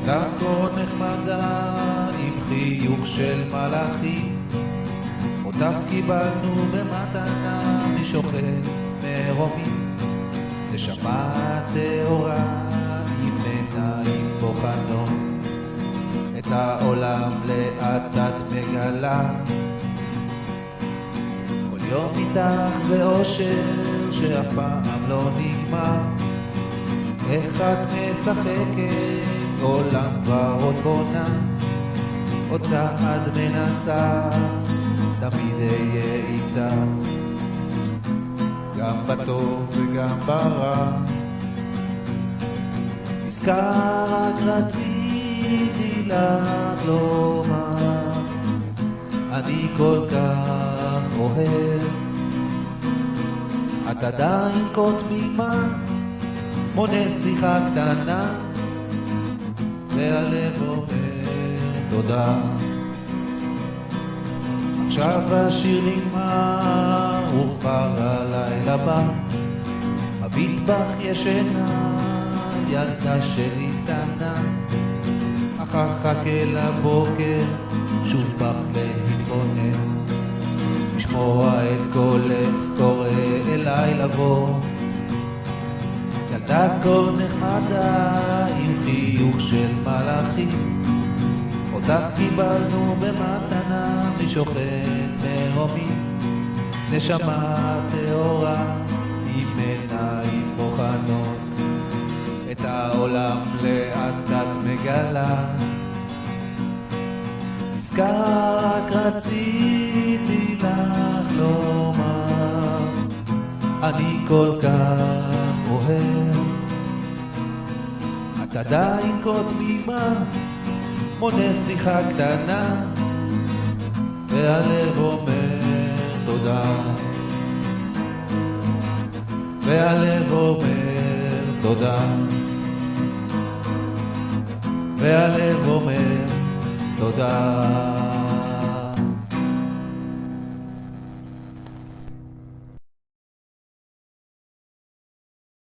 ילדה כה נחמדה עם חיוך של מלאכים, אותך קיבלנו במתנה משוכן מרומים. נשמה טהורה עם עיניים בוחנות, את העולם לאט את מגלה. כל יום איתך זה אושר שאף פעם לא נגמר. איך את משחקת עולם ורוד בונה, עוד צעד מנסה, תמיד אהיה איתך, גם בטוב וגם ברע. נזכר רק רציתי לך לומר, אני כל כך אוהב. את עדיין כה תמימה, מונה שיחה קטנה, והלב אומר תודה. עכשיו השיר נגמר וכבר הלילה בא, מביט בך ישנה ילדה שלי קטנה, אך אחכה לבוקר שוב בך להתבונן, לשמוע את קולך קורא אליי לבוא. ילדה כה נחמדה עם חיוך של מלאכים, אותך קיבלנו במתנה משוכן מרומים. נשמה טהורה עם עיניים בוחנות, את העולם לאט את מגלה. נזכר רק רציתי לך לומר, אני כל כך אוהב. את עדיין כה תמימה, מונה שיחה קטנה, והלב אומר תודה. והלב אומר תודה. והלב אומר תודה.